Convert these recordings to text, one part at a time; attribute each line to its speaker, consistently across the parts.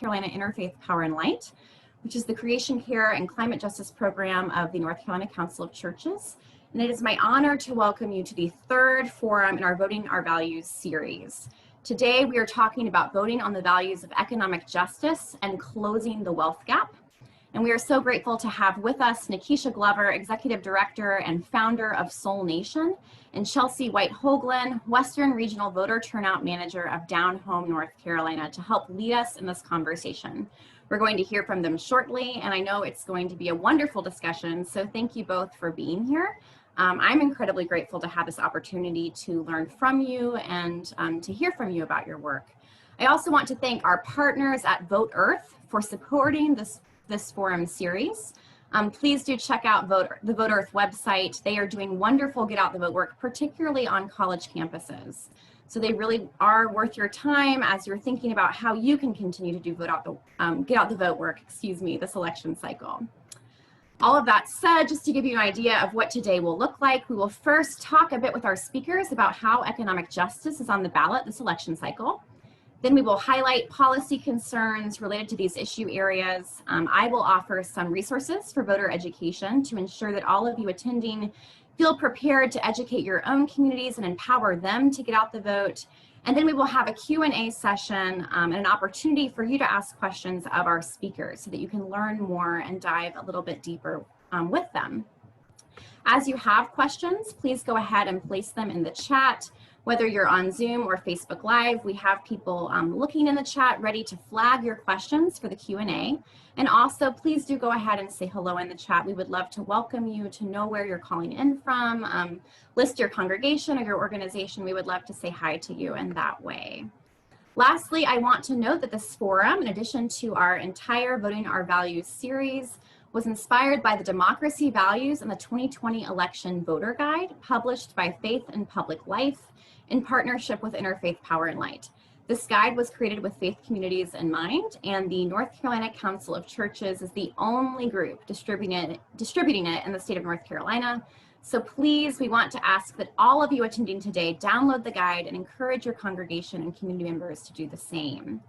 Speaker 1: Carolina Interfaith Power and Light, which is the Creation Care and Climate Justice Program of the North Carolina Council of Churches. And it is my honor to welcome you to the third forum in our Voting Our Values series. Today, we are talking about voting on the values of economic justice and closing the wealth gap. And we are so grateful to have with us Nakisa Glover, Executive Director and founder of Soul Nation, and Chelsea White Hoglen, Western Regional Voter Turnout Manager of Down Home, North Carolina, to help lead us in this conversation. We're going to hear from them shortly, and I know it's going to be a wonderful discussion, so thank you both for being here. I'm incredibly grateful to have this opportunity to learn from you and to hear from you about your work. I also want to thank our partners at Vote Earth for supporting this forum series. Please do check out the Vote Earth website. They are doing wonderful Get Out the Vote work, particularly on college campuses. So they really are worth your time as you're thinking about how you can continue to do Get Out the Vote work, this election cycle. All of that said, just to give you an idea of what today will look like, we will first talk a bit with our speakers about how economic justice is on the ballot this election cycle. Then we will highlight policy concerns related to these issue areas. I will offer some resources for voter education to ensure that all of you attending feel prepared to educate your own communities and empower them to get out the vote. And then we will have a Q&A session and an opportunity for you to ask questions of our speakers so that you can learn more and dive a little bit deeper with them. As you have questions, please go ahead and place them in the chat. Whether you're on Zoom or Facebook Live, we have people looking in the chat ready to flag your questions for the Q&A. And also, please do go ahead and say hello in the chat. We would love to welcome you, to know where you're calling in from, list your congregation or your organization. We would love to say hi to you in that way. Lastly, I want to note that this forum, in addition to our entire Voting Our Values series, was inspired by the democracy values in the 2020 election voter guide published by Faith and Public Life in partnership with Interfaith Power and Light. This guide was created with faith communities in mind, and the North Carolina Council of Churches is the only group distributing it in the state of North Carolina. So please, we want to ask that all of you attending today download the guide and encourage your congregation and community members to do the same.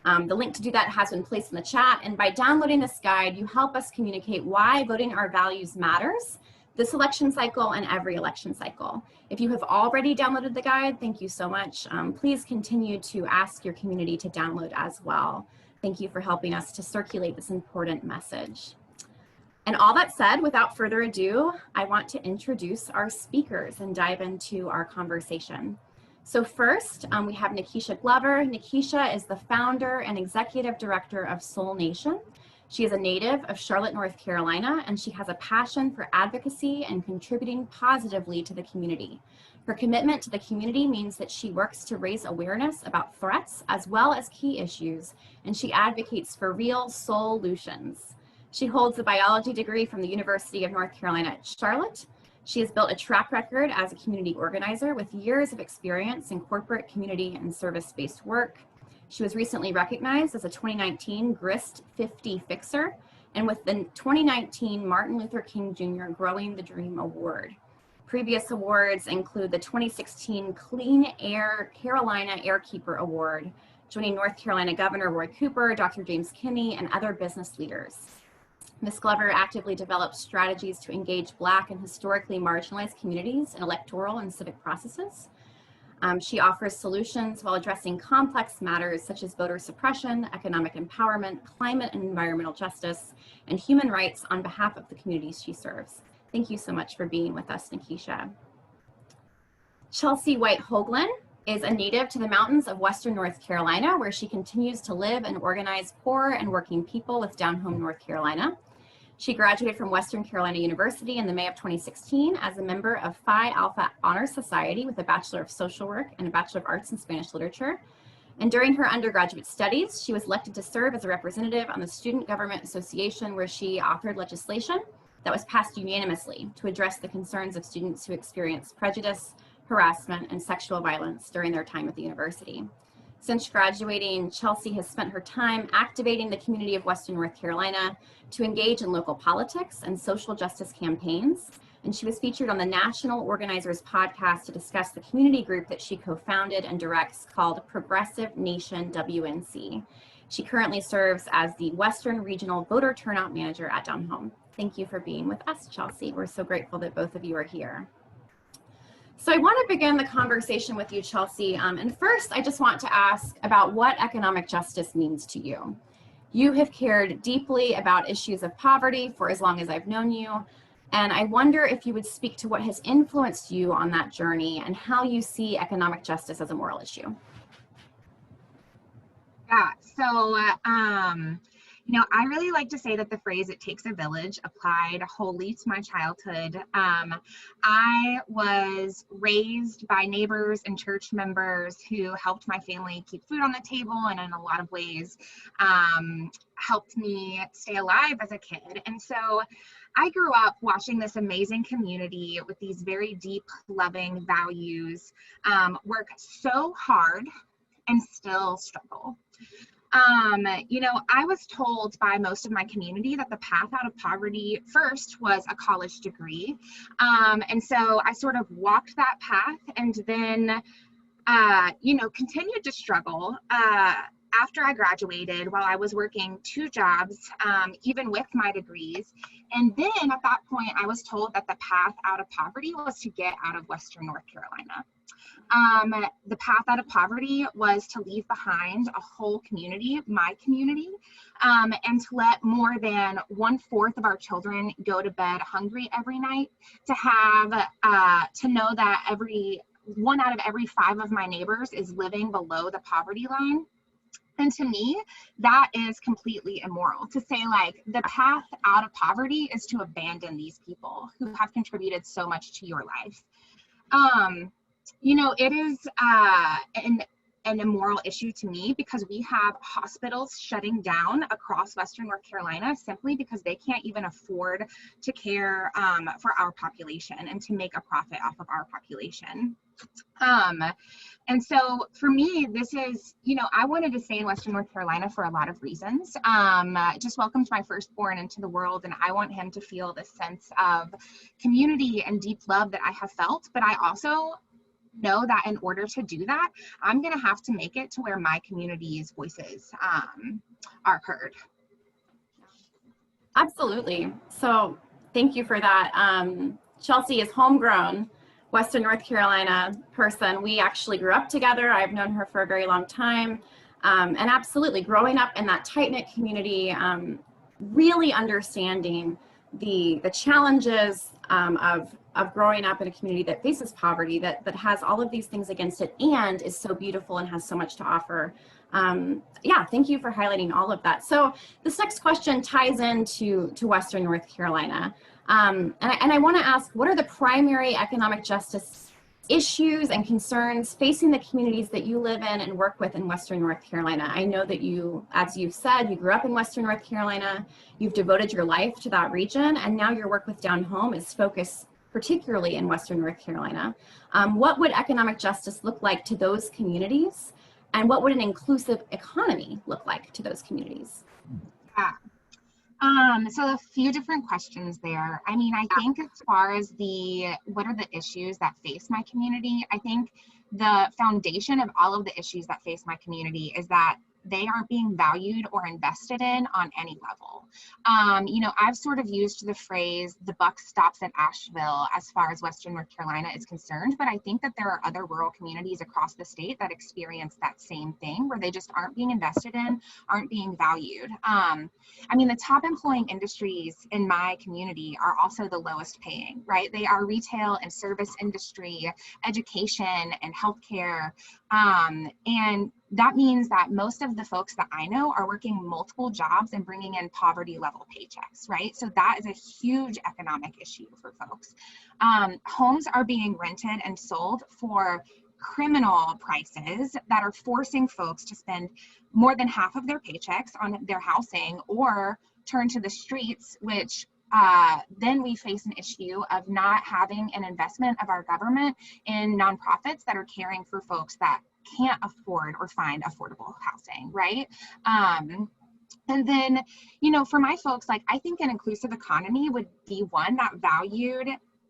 Speaker 1: The link to do that has been placed in the chat, and by downloading this guide, you help us communicate why voting our values matters this election cycle and every election cycle. If you have already downloaded the guide, thank you so much. Please continue to ask your community to download as well. Thank you for helping us to circulate this important message. And all that said, without further ado, I want to introduce our speakers and dive into our conversation. So first, we have Nakisa Glover. Nakisa is the founder and executive director of Soul Nation. She is a native of Charlotte, North Carolina, and she has a passion for advocacy and contributing positively to the community. Her commitment to the community means that she works to raise awareness about threats as well as key issues, and she advocates for real solutions. She holds a biology degree from the University of North Carolina at Charlotte. She has built a track record as a community organizer with years of experience in corporate, community, and service-based work. She was recently recognized as a 2019 GRIST 50 Fixer, and with the 2019 Martin Luther King Jr. Growing the Dream Award. Previous awards include the 2016 Clean Air Carolina Airkeeper Award, joining North Carolina Governor Roy Cooper, Dr. James Kinney, and other business leaders. Ms. Glover actively develops strategies to engage Black and historically marginalized communities in electoral and civic processes. She offers solutions while addressing complex matters such as voter suppression, economic empowerment, climate and environmental justice, and human rights on behalf of the communities she serves. Thank you so much for being with us, Nakisa. Chelsea White Hoglen is a native to the mountains of Western North Carolina, where she continues to live and organize poor and working people with Down Home, North Carolina. She graduated from Western Carolina University in the May of 2016 as a member of Phi Alpha Honor Society with a Bachelor of Social Work and a Bachelor of Arts in Spanish Literature. And during her undergraduate studies, she was elected to serve as a representative on the Student Government Association, where she authored legislation that was passed unanimously to address the concerns of students who experience prejudice, harassment, and sexual violence during their time at the university. Since graduating, Chelsea has spent her time activating the community of Western North Carolina to engage in local politics and social justice campaigns. And she was featured on the National Organizers podcast to discuss the community group that she co-founded and directs called Progressive Nation WNC. She currently serves as the Western Regional Voter Turnout Manager at Down Home. Thank you for being with us, Chelsea. We're so grateful that both of you are here. So I want to begin the conversation with you, Chelsea. And first, I just want to ask about what economic justice means to you. You have cared deeply about issues of poverty for as long as I've known you. And I wonder if you would speak to what has influenced you on that journey and how you see economic justice as a moral issue.
Speaker 2: Yeah, so, I really like to say that the phrase "it takes a village" applied wholly to my childhood. I was raised by neighbors and church members who helped my family keep food on the table and in a lot of ways helped me stay alive as a kid. And so I grew up watching this amazing community with these very deep, loving values work so hard and still struggle. I was told by most of my community that the path out of poverty first was a college degree. And so I sort of walked that path and then, continued to struggle. After I graduated, while I was working 2 jobs, even with my degrees. And then at that point, I was told that the path out of poverty was to get out of Western North Carolina. The path out of poverty was to leave behind a whole community, my community, and to let more than 1/4 of our children go to bed hungry every night, to have, to know that 1 out of every 5 of my neighbors is living below the poverty line. And to me, that is completely immoral to say, like, the path out of poverty is to abandon these people who have contributed so much to your life. It is an immoral issue to me because we have hospitals shutting down across Western North Carolina simply because they can't even afford to care for our population and to make a profit off of our population. And so for me, this is, I wanted to stay in Western North Carolina for a lot of reasons. Just welcomed my firstborn into the world, and I want him to feel this sense of community and deep love that I have felt. But I also know that in order to do that, I'm going to have to make it to where my community's voices are heard.
Speaker 1: Absolutely. So thank you for that. Chelsea is homegrown Western North Carolina person. We actually grew up together. I've known her for a very long time. And absolutely, growing up in that tight-knit community, really understanding the challenges of growing up in a community that faces poverty, that has all of these things against it and is so beautiful and has so much to offer. Thank you for highlighting all of that. So this next question ties into Western North Carolina. And I want to ask, what are the primary economic justice issues and concerns facing the communities that you live in and work with in Western North Carolina? I know that you, as you've said, you grew up in Western North Carolina, you've devoted your life to that region, and now your work with Down Home is focused particularly in Western North Carolina. What would economic justice look like to those communities? And what would an inclusive economy look like to those communities?
Speaker 2: Yeah. So a few different questions there. I think as far as what are the issues that face my community, I think the foundation of all of the issues that face my community is that they aren't being valued or invested in on any level. I've sort of used the phrase, the buck stops at Asheville as far as Western North Carolina is concerned, but I think that there are other rural communities across the state that experience that same thing, where they just aren't being invested in, aren't being valued. The top employing industries in my community are also the lowest paying, right? They are retail and service industry, education and healthcare. And that means that most of the folks that I know are working multiple jobs and bringing in poverty level paychecks, right? So that is a huge economic issue for folks. Homes are being rented and sold for criminal prices that are forcing folks to spend more than half of their paychecks on their housing or turn to the streets, which then we face an issue of not having an investment of our government in nonprofits that are caring for folks that can't afford or find affordable housing, right? And then, for my folks, I think an inclusive economy would be one that valued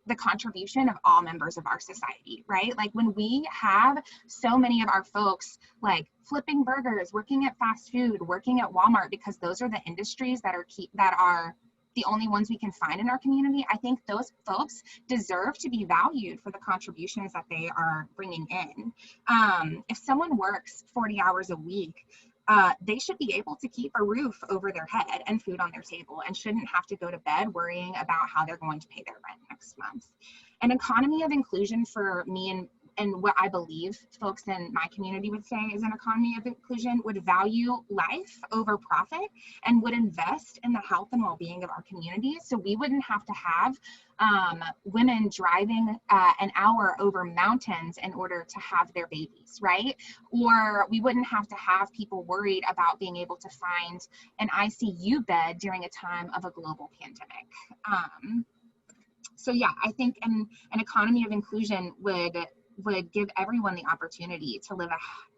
Speaker 2: the contribution of all members of our society, right? Like when we have so many of our folks like flipping burgers, working at fast food, working at Walmart, because those are the industries that are the only ones we can find in our community, I think those folks deserve to be valued for the contributions that they are bringing in. If someone works 40 hours a week, they should be able to keep a roof over their head and food on their table, and shouldn't have to go to bed worrying about how they're going to pay their rent next month. An economy of inclusion for me, and what I believe folks in my community would say is an economy of inclusion, would value life over profit and would invest in the health and well-being of our communities. So we wouldn't have to have women driving an hour over mountains in order to have their babies, right? Or we wouldn't have to have people worried about being able to find an ICU bed during a time of a global pandemic. So yeah, I think an economy of inclusion would give everyone the opportunity to live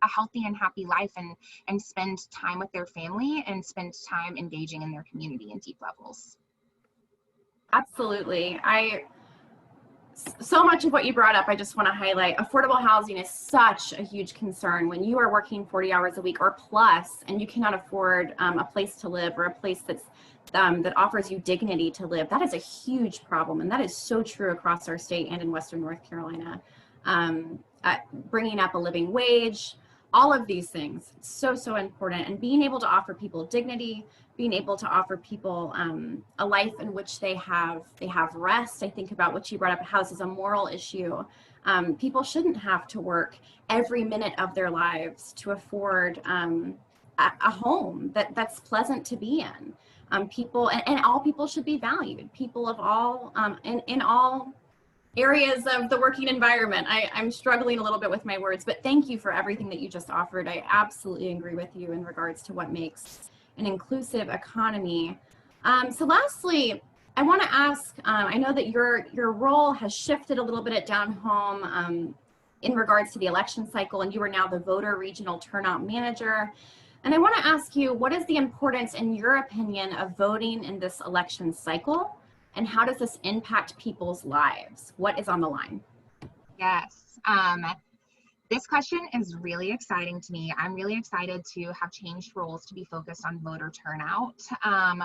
Speaker 2: a healthy and happy life, and spend time with their family and spend time engaging in their community in deep levels.
Speaker 1: Absolutely. So much of what you brought up, I just want to highlight. Affordable housing is such a huge concern when you are working 40 hours a week or plus, and you cannot afford a place to live, or a place that offers you dignity to live. That is a huge problem, and that is so true across our state and in Western North Carolina. Bringing up a living wage, all of these things, so important, and being able to offer people dignity, being able to offer people a life in which they have rest. I think about what you brought up, how this is a moral issue. People shouldn't have to work every minute of their lives to afford a home that's pleasant to be in. People and all people should be valued. People of all in all areas of the working environment. I'm struggling a little bit with my words, but thank you for everything that you just offered. I absolutely agree with you in regards to what makes an inclusive economy. So lastly, I want to ask, I know that your role has shifted a little bit at Down Home in regards to the election cycle, and you are now the voter regional turnout manager. And I want to ask you, what is the importance, in your opinion, of voting in this election cycle? And how does this impact people's lives? What is on the line?
Speaker 2: Yes, this question is really exciting to me. I'm really excited to have changed roles to be focused on voter turnout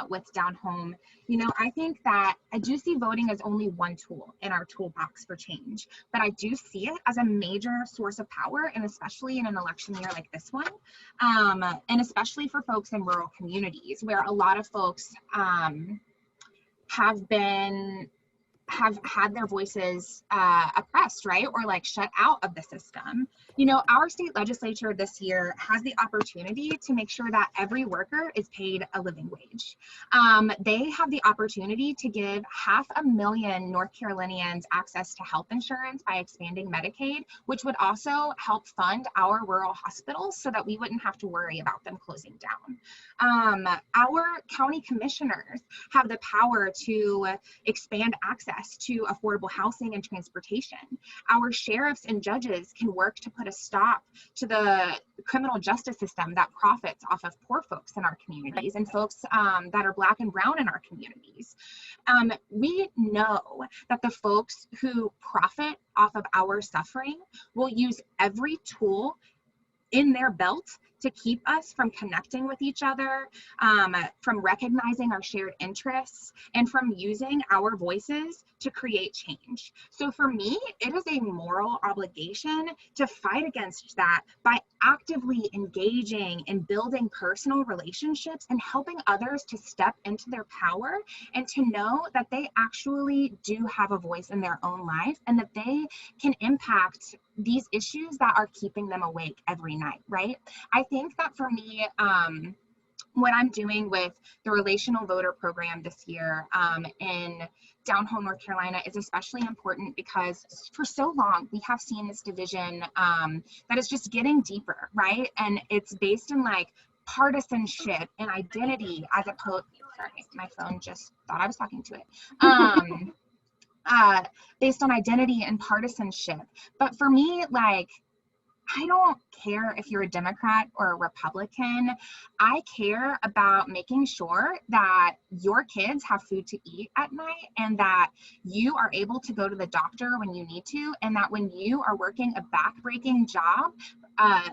Speaker 2: with Down Home. You know, I think that I do see voting as only one tool in our toolbox for change, but I do see it as a major source of power, and especially in an election year like this one, and especially for folks in rural communities where a lot of folks have had their voices oppressed, right? Or like shut out of the system. You know, our state legislature this year has the opportunity to make sure that every worker is paid a living wage. They have the opportunity to give 500,000 North Carolinians access to health insurance by expanding Medicaid, which would also help fund our rural hospitals so that we wouldn't have to worry about them closing down. Our county commissioners have the power to expand access to affordable housing and transportation. Our sheriffs and judges can work to put a stop to the criminal justice system that profits off of poor folks in our communities and folks that are Black and brown in our communities. We know that the folks who profit off of our suffering will use every tool in their belt to keep us from connecting with each other, from recognizing our shared interests, and from using our voices to create change. So for me, it is a moral obligation to fight against that by actively engaging and building personal relationships and helping others to step into their power and to know that they actually do have a voice in their own life and that they can impact these issues that are keeping them awake every night, right? I think that for me, what I'm doing with the relational voter program this year in Down Home, North Carolina is especially important because for so long we have seen this division that is just getting deeper, right? And it's based in like partisanship and identity as opposed, sorry, my phone just thought I was talking to it. Based on identity and partisanship. But for me, like, I don't care if you're a Democrat or a Republican. I care about making sure that your kids have food to eat at night, and that you are able to go to the doctor when you need to, and that when you are working a back-breaking job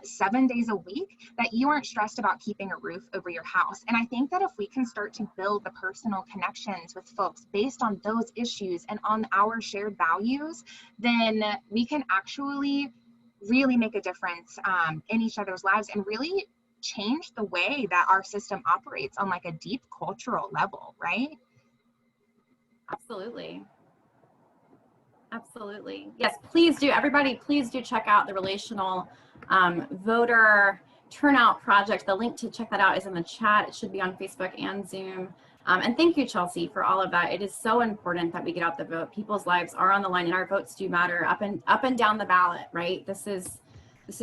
Speaker 2: 7 days a week, that you aren't stressed about keeping a roof over your house. And I think that if we can start to build the personal connections with folks based on those issues and on our shared values, then we can actually really make a difference in each other's lives, and really change the way that our system operates on like a deep cultural level, right?
Speaker 1: Absolutely. Absolutely. Yes, please do. Everybody, please do check out the Relational Voter Turnout Project. The link to check that out is in the chat. It should be on Facebook and Zoom. And thank you, Chelsea, for all of that. It is so important that we get out the vote. People's lives are on the line, and our votes do matter up and down the ballot, right? This is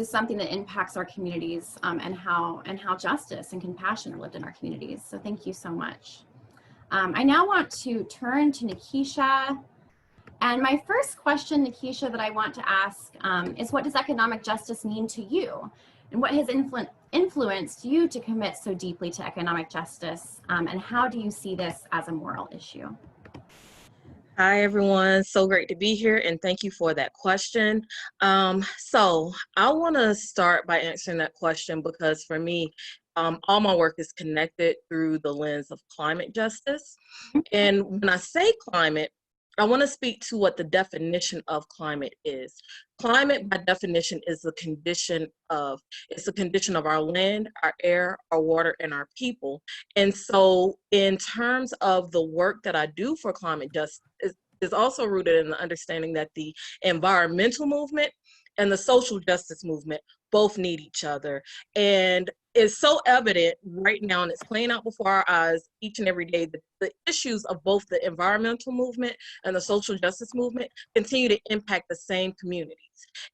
Speaker 1: something that impacts our communities, and how justice and compassion are lived in our communities. So thank you so much. I now want to turn to Nakisha. And my first question, Nakisha, that I want to ask is, what does economic justice mean to you? And what has influenced you to commit so deeply to economic justice? And how do you see this as a moral issue?
Speaker 3: Hi, everyone. So great to be here, and thank you for that question. So I want to start by answering that question because for me, all my work is connected through the lens of climate justice. And when I say climate, I want to speak to what the definition of climate is. Climate, by definition, is a condition of our land, our air, our water, and our people. And so in terms of the work that I do for climate justice is also rooted in the understanding that the environmental movement and the social justice movement both need each other. And it's so evident right now, and it's playing out before our eyes each and every day, that the issues of both the environmental movement and the social justice movement continue to impact the same communities.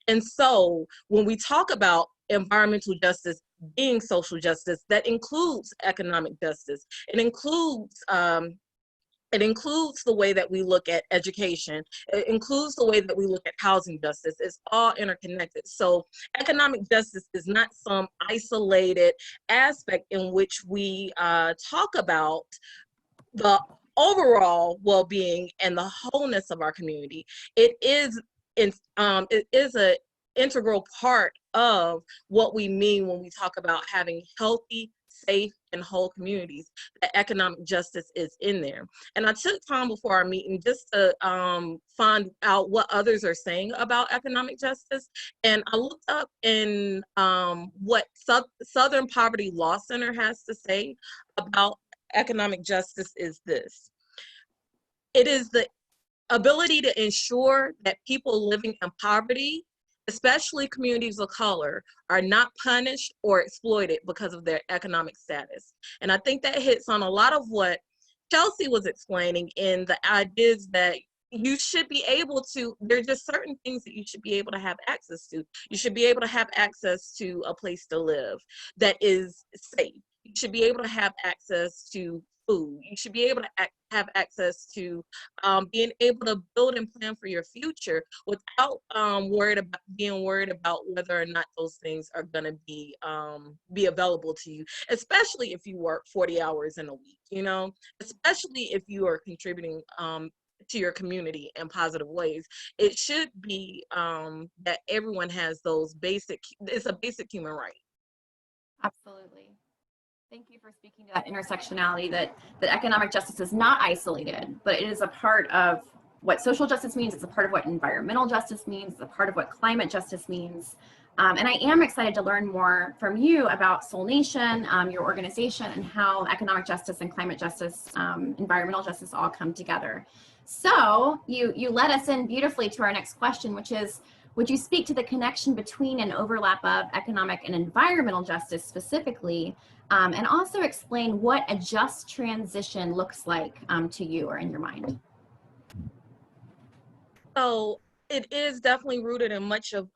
Speaker 3: And so when we talk about environmental justice being social justice, that includes economic justice. It includes the way that we look at education. It includes the way that we look at housing justice. It's all interconnected. So economic justice is not some isolated aspect in which we talk about the overall well-being and the wholeness of our community. It is an integral part of what we mean when we talk about having healthy, safe, and whole communities. That economic justice is in there. And I took time before our meeting just to find out what others are saying about economic justice. And I looked up in what Southern Poverty Law Center has to say about economic justice is this. It is the ability to ensure that people living in poverty, especially communities of color, are not punished or exploited because of their economic status. And I think that hits on a lot of what Chelsea was explaining in the ideas that you should be able to, there are just certain things that you should be able to have access to. You should be able to have access to a place to live that is safe. You should be able to have access to food. You should be able to have access to being able to build and plan for your future without being worried about whether or not those things are going to be available to you, especially if you work 40 hours in a week, you know, especially if you are contributing to your community in positive ways. It should be that everyone has those it's a basic human right.
Speaker 1: Absolutely. Thank you for speaking to that intersectionality, that economic justice is not isolated, but it is a part of what social justice means. It's a part of what environmental justice means. It's a part of what climate justice means. And I am excited to learn more from you about Soul Nation, your organization, and how economic justice and climate justice, environmental justice all come together. So you led us in beautifully to our next question, which is, would you speak to the connection between and overlap of economic and environmental justice specifically, and also explain what a just transition looks like to you or in your mind?
Speaker 3: So it is definitely rooted in much of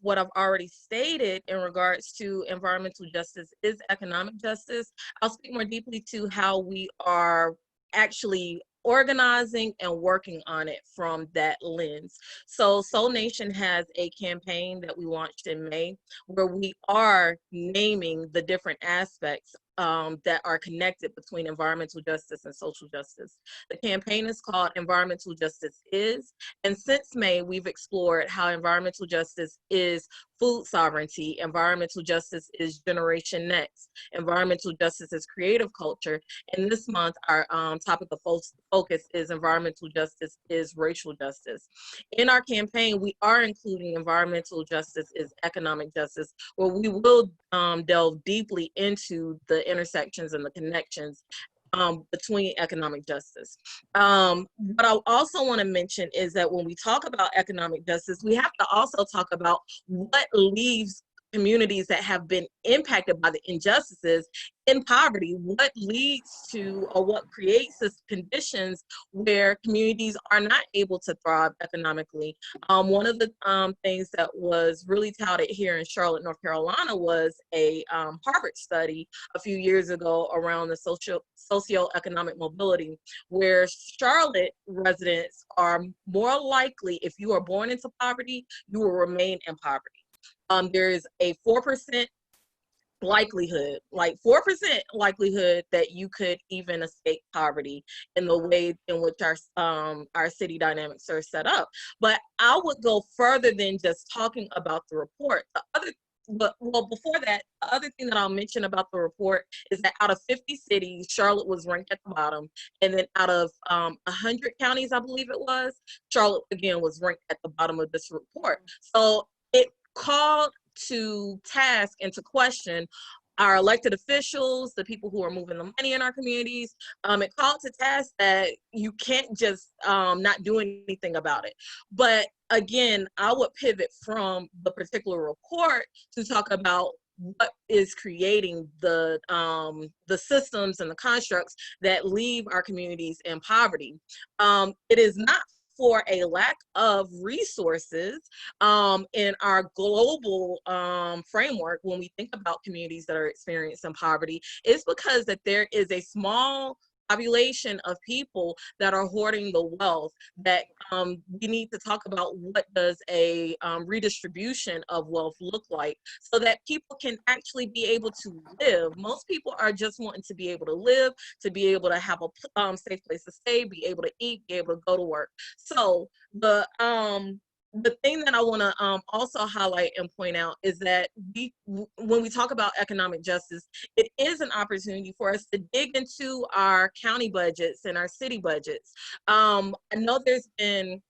Speaker 3: what I've already stated in regards to environmental justice is economic justice. I'll speak more deeply to how we are actually organizing and working on it from that lens. So Soul Nation has a campaign that we launched in May where we are naming the different aspects that are connected between environmental justice and social justice. The campaign is called Environmental Justice Is, and since May, we've explored how environmental justice is food sovereignty, environmental justice is Generation Next, environmental justice is creative culture, and this month our topic of focus is environmental justice is racial justice. In our campaign, we are including environmental justice is economic justice, where we will delve deeply into the intersections and the connections between economic justice. What I also want to mention is that when we talk about economic justice, we have to also talk about what leaves communities that have been impacted by the injustices in poverty, what leads to or what creates this conditions where communities are not able to thrive economically. One of the things that was really touted here in Charlotte, North Carolina was a Harvard study a few years ago around the socioeconomic mobility, where Charlotte residents are more likely, if you are born into poverty, you will remain in poverty. There is a 4% likelihood, like 4% likelihood that you could even escape poverty in the way in which our city dynamics are set up. But I would go further than just talking about the report. Before that, the other thing that I'll mention about the report is that out of 50 cities, Charlotte was ranked at the bottom. And then out of 100 counties, I believe it was, Charlotte again was ranked at the bottom of this report. So it called to task and to question our elected officials, the people who are moving the money in our communities. It called to task that you can't just not do anything about it. But again, I would pivot from the particular report to talk about what is creating the systems and the constructs that leave our communities in poverty. It is not for a lack of resources in our global framework when we think about communities that are experiencing poverty. It's because that there is a small population of people that are hoarding the wealth that we need to talk about what does a redistribution of wealth look like so that people can actually be able to live. Most people are just wanting to be able to live, to be able to have a safe place to stay, be able to eat, be able to go to work. So the thing that I want to also highlight and point out is that when we talk about economic justice, it is an opportunity for us to dig into our county budgets and our city budgets. I know there's been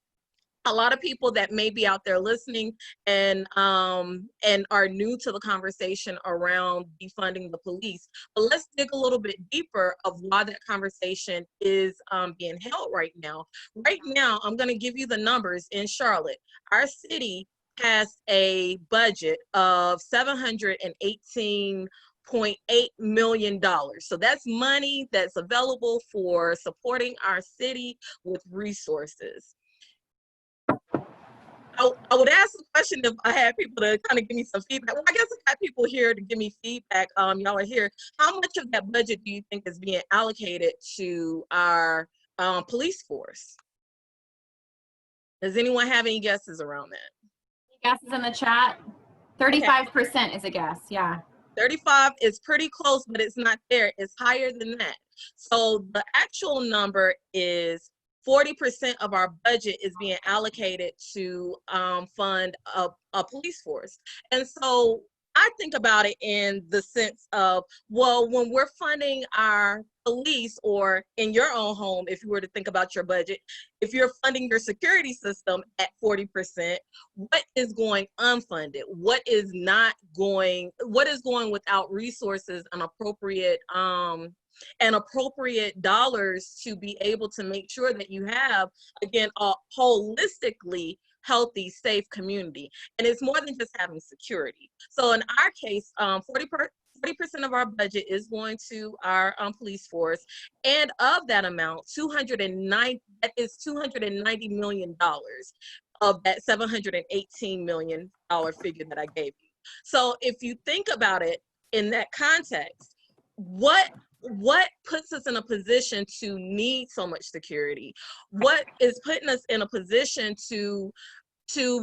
Speaker 3: a lot of people that may be out there listening and are new to the conversation around defunding the police. But let's dig a little bit deeper of why that conversation is being held right now. Right now, I'm going to give you the numbers in Charlotte. Our city has a budget of $718.8 million. So that's money that's available for supporting our city with resources. I would ask the question if I had people to kind of give me some feedback. Well, I guess I got people here to give me feedback. Y'all are here. How much of that budget do you think is being allocated to our police force? Does anyone have any guesses around that?
Speaker 1: Guesses in the chat? 35% is a guess, yeah.
Speaker 3: 35 is pretty close, but it's not there. It's higher than that. So the actual number is 40% of our budget is being allocated to fund a police force. And so I think about it in the sense of, well, when we're funding our police, or in your own home, if you were to think about your budget, if you're funding your security system at 40%, what is going unfunded? What is going without resources and appropriate dollars to be able to make sure that you have, again, a holistically healthy, safe community. And it's more than just having security. So in our case, 40% of our budget is going to our police force. And of that amount, $290 million of that $718 million figure that I gave you. So if you think about it in that context, what what puts us in a position to need so much security? What is putting us in a position to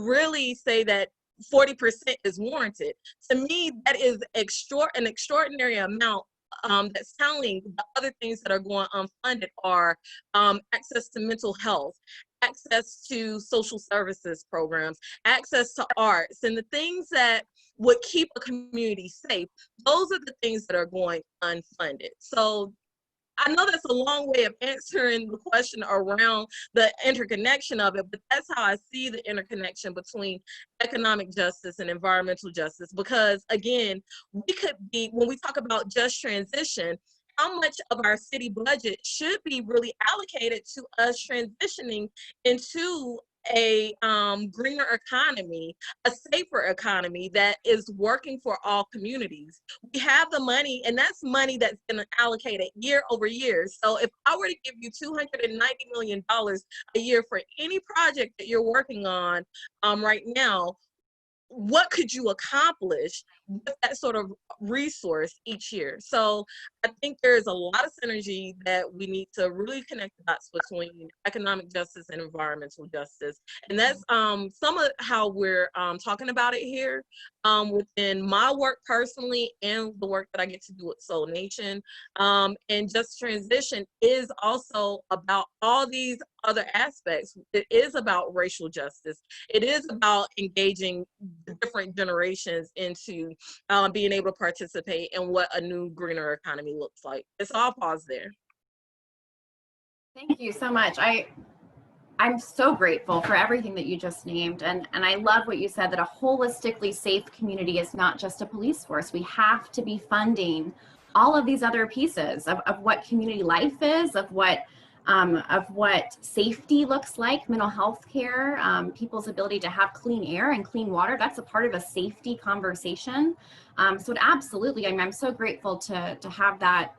Speaker 3: really say that 40% is warranted? To me, that is an extraordinary amount. That's telling the other things that are going unfunded are access to mental health, access to social services programs, access to arts, and the things that would keep a community safe. Those are the things that are going unfunded. So I know that's a long way of answering the question around the interconnection of it, but that's how I see the interconnection between economic justice and environmental justice. Because again, we could be, when we talk about just transition, how much of our city budget should be really allocated to us transitioning into a greener economy, a safer economy that is working for all communities. We have the money, and that's money that's been allocated year over year. So if I were to give you $290 million a year for any project that you're working on right now, what could you accomplish with that sort of resource each year? So I think there's a lot of synergy that we need to really connect the dots between economic justice and environmental justice. And that's some of how we're talking about it here within my work personally and the work that I get to do with Soul Nation. And Just Transition is also about all these other aspects. It is about racial justice. It is about engaging the different generations into being able to participate in what a new greener economy looks like. It's all pause there.
Speaker 1: Thank you so much. I'm so grateful for everything that you just named. And I love what you said, that a holistically safe community is not just a police force. We have to be funding all of these other pieces of what community life is, of what safety looks like, mental health care, people's ability to have clean air and clean water. That's a part of a safety conversation. So absolutely, I'm so grateful to have that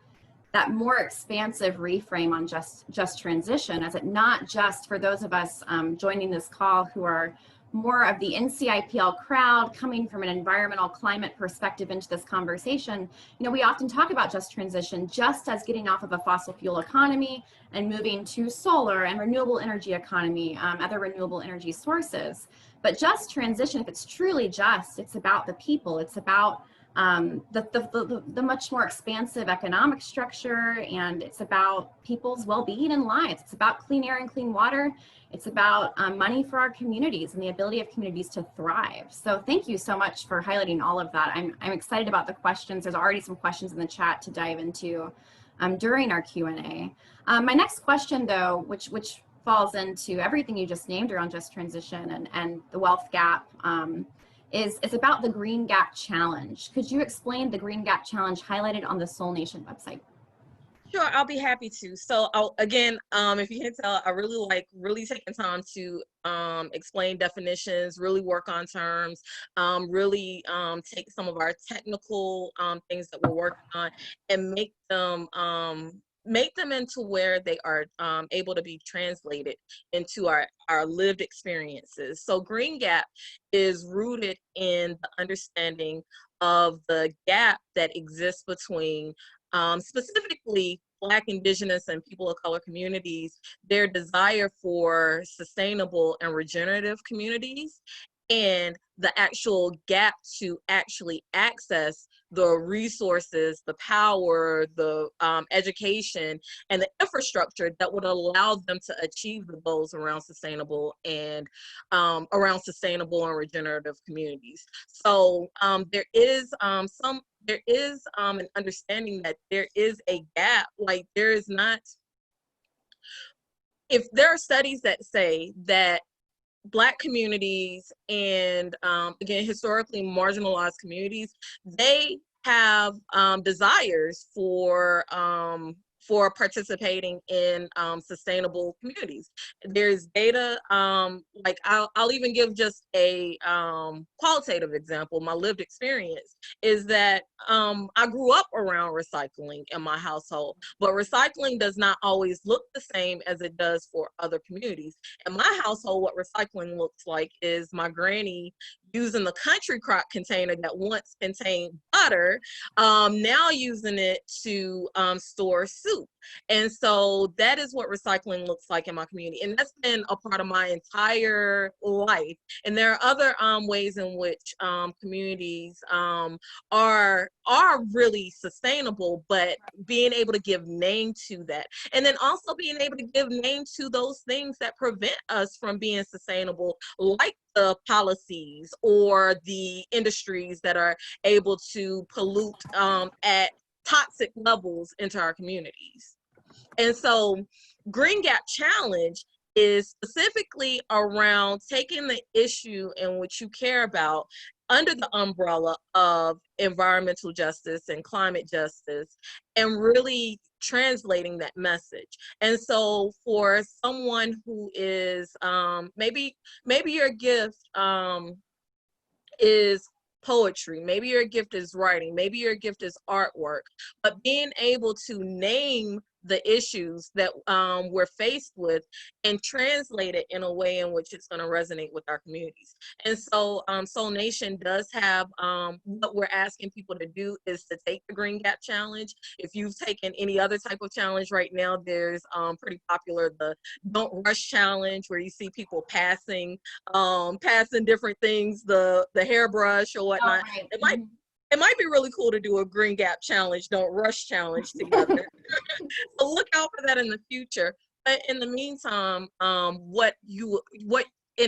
Speaker 1: more expansive reframe on just transition, as it not just for those of us joining this call who are more of the NCIPL crowd coming from an environmental climate perspective into this conversation. You know, we often talk about just transition just as getting off of a fossil fuel economy and moving to solar and renewable energy economy, other renewable energy sources. But just transition, if it's truly just, it's about the people. It's about the much more expansive economic structure, and it's about people's well-being and lives. It's about clean air and clean water. It's about money for our communities and the ability of communities to thrive. So thank you so much for highlighting all of that. I'm excited about the questions. There's already some questions in the chat to dive into during our Q&A. My next question, though, which falls into everything you just named around just transition and the wealth gap, is about the Green Gap Challenge. Could you explain the Green Gap Challenge highlighted on the Soul Nation website?
Speaker 3: Sure, I'll be happy to. So again, if you can tell, I really like taking time to explain definitions, really work on terms, really take some of our technical things that we're working on and make them into where they are able to be translated into our lived experiences. So Green Gap is rooted in the understanding of the gap that exists between specifically Black, Indigenous, and people of color communities, their desire for sustainable and regenerative communities, and the actual gap to actually access the resources, the power, the education, and the infrastructure that would allow them to achieve the goals around sustainable and regenerative communities. So there is an understanding that there is a gap. Like there is not. If there are studies that say that Black communities and again, historically marginalized communities, they have desires for participating in sustainable communities. There's data, like I'll even give just a qualitative example. My lived experience is that I grew up around recycling in my household, but recycling does not always look the same as it does for other communities. In my household, what recycling looks like is my granny using the country crock container that once contained butter, now using it to store soup. And so that is what recycling looks like in my community. And that's been a part of my entire life. And there are other ways in which communities are really sustainable, but being able to give name to that. And then also being able to give name to those things that prevent us from being sustainable, like the policies or the industries that are able to pollute at toxic levels into our communities. And so Green Gap Challenge is specifically around taking the issue in which you care about under the umbrella of environmental justice and climate justice, and really translating that message. And so for someone who is, maybe your gift is poetry, maybe your gift is writing, maybe your gift is artwork, but being able to name the issues that we're faced with and translate it in a way in which it's going to resonate with our communities. And so Soul Nation does have, what we're asking people to do is to take the Green Gap Challenge. If you've taken any other type of challenge right now, there's pretty popular the Don't Rush Challenge, where you see people passing different things, the hairbrush or whatnot.
Speaker 1: Oh, right.
Speaker 3: It might be really cool to do a Green Gap Challenge, Don't Rush Challenge together. So look out for that in the future. But in the meantime, in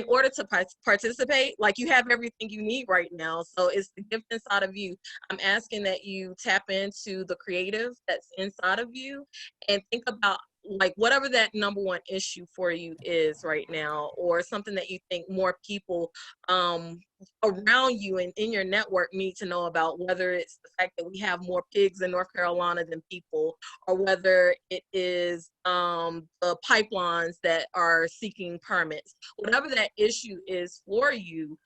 Speaker 3: order to participate, like, you have everything you need right now. So it's the gift inside of you. I'm asking that you tap into the creative that's inside of you and think about, like, whatever that number one issue for you is right now, or something that you think more people around you and in your network need to know about, whether it's the fact that we have more pigs in North Carolina than people, or whether it is the pipelines that are seeking permits. Whatever that issue is for you,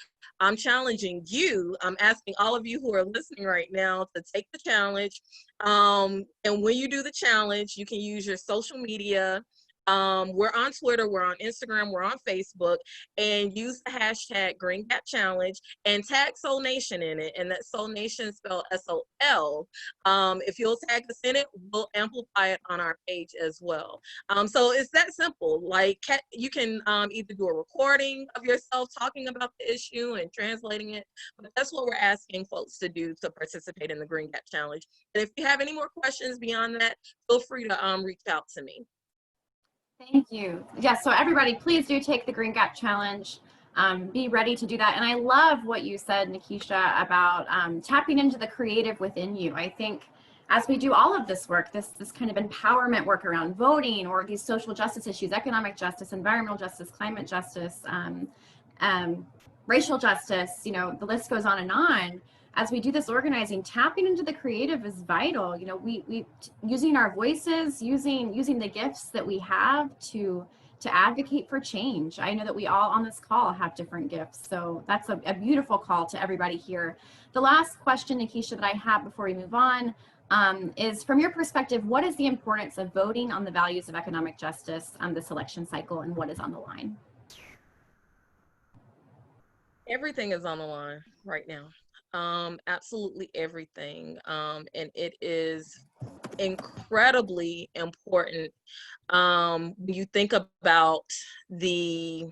Speaker 3: I'm challenging you. I'm asking all of you who are listening right now to take the challenge. And when you do the challenge, you can use your social media. We're on Twitter, we're on Instagram, we're on Facebook, and use the hashtag Green Gap Challenge and tag Soul Nation in it. And that Soul Nation spelled S-O-L. If you'll tag us in it, we'll amplify it on our page as well. So it's that simple. Like, you can either do a recording of yourself talking about the issue and translating it, but that's what we're asking folks to do to participate in the Green Gap Challenge. And if you have any more questions beyond that, feel free to reach out to me.
Speaker 1: Thank you. Yes, so everybody, please do take the Green Gap Challenge. Be ready to do that. And I love what you said, Nakisha, about tapping into the creative within you. I think as we do all of this work, this kind of empowerment work around voting, or these social justice issues, economic justice, environmental justice, climate justice, racial justice, you know, the list goes on and on. As we do this organizing, tapping into the creative is vital. You know, we using our voices, using the gifts that we have to advocate for change. I know that we all on this call have different gifts, so that's a beautiful call to everybody here. The last question, Nakisha, that I have before we move on is, from your perspective, what is the importance of voting on the values of economic justice on this election cycle, and what is on the line?
Speaker 3: Everything is on the line right now. Absolutely everything. And it is incredibly important when you think about the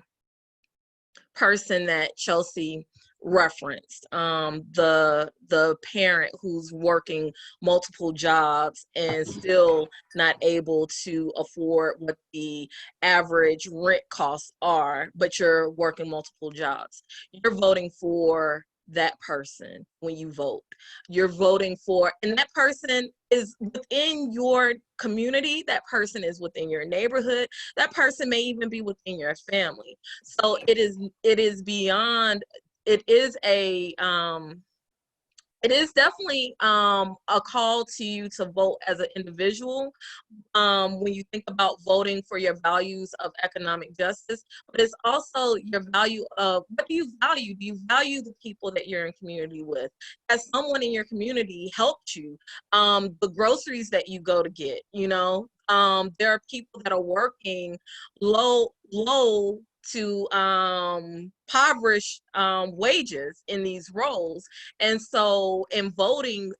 Speaker 3: person that Chelsea referenced, the parent who's working multiple jobs and still not able to afford what the average rent costs are, but you're working multiple jobs. You're voting for that person when you vote. You're voting for, and that person is within your community, that person is within your neighborhood, that person may even be within your family. So it is beyond, it is definitely a call to you to vote as an individual when you think about voting for your values of economic justice, but it's also your value of, what do you value? Do you value the people that you're in community with? Has someone in your community helped you? The groceries that you go to get, you know, there are people that are working low to impoverish wages in these roles. And so in voting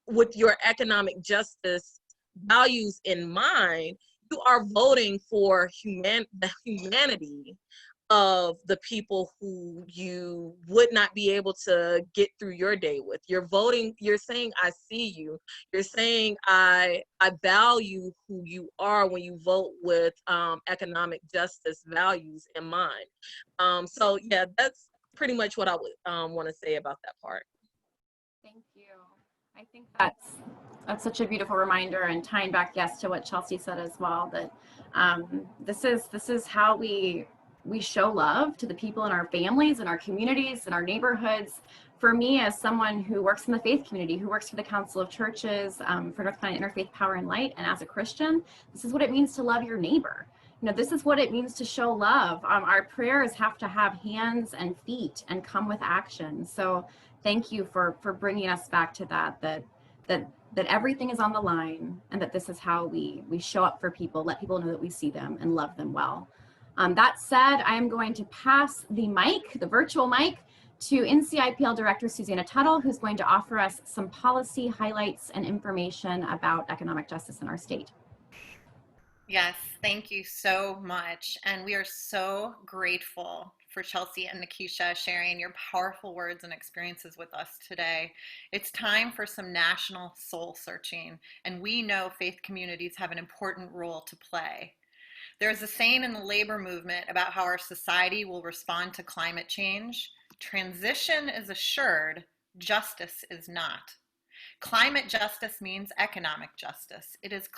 Speaker 3: with your economic justice values in mind, you are voting for the humanity of the people who you would not be able to get through your day with. You're voting, you're saying, I see you. You're saying, I value who you are when you vote with economic justice values in mind. So yeah, that's pretty much what I would want to say about that part.
Speaker 1: Thank you. I think that's such a beautiful reminder, and tying back, yes, to what Chelsea said as well, that this is how we show love to the people in our families, in our communities, in our neighborhoods. For me, as someone who works in the faith community, who works for the Council of Churches, for North Carolina Interfaith Power and Light, and as a Christian, this is what it means to love your neighbor. You know, this is what it means to show love. Our prayers have to have hands and feet and come with action. So thank you for bringing us back to that everything is on the line, and that this is how we show up for people, let people know that we see them and love them well. That said, I am going to pass the mic, the virtual mic, to NCIPL Director Susanna Tuttle, who's going to offer us some policy highlights and information about economic justice in our state.
Speaker 4: Yes, thank you so much. And we are so grateful for Chelsea and Nakisha sharing your powerful words and experiences with us today. It's time for some national soul searching, and we know faith communities have an important role to play. There's a saying in the labor movement about how our society will respond to climate change. Transition is assured, justice is not. Climate justice means economic justice. It is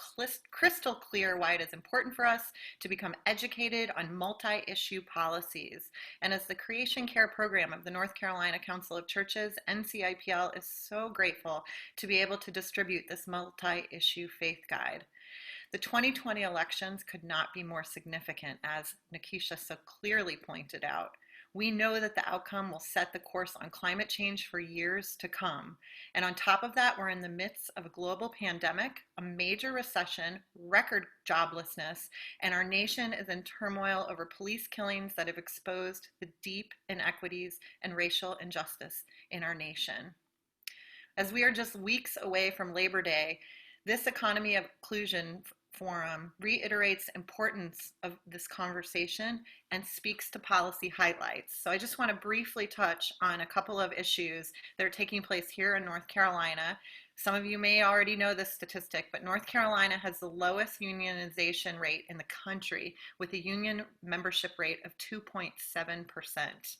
Speaker 4: crystal clear why it is important for us to become educated on multi-issue policies. And as the Creation Care program of the North Carolina Council of Churches, NCIPL is so grateful to be able to distribute this multi-issue faith guide. The 2020 elections could not be more significant, as Nakisha so clearly pointed out. We know that the outcome will set the course on climate change for years to come. And on top of that, we're in the midst of a global pandemic, a major recession, record joblessness, and our nation is in turmoil over police killings that have exposed the deep inequities and racial injustice in our nation. As we are just weeks away from Labor Day, this Economy of Inclusion Forum reiterates the importance of this conversation and speaks to policy highlights. So I just want to briefly touch on a couple of issues that are taking place here in North Carolina. Some of you may already know this statistic, but North Carolina has the lowest unionization rate in the country, with a union membership rate of 2.7%.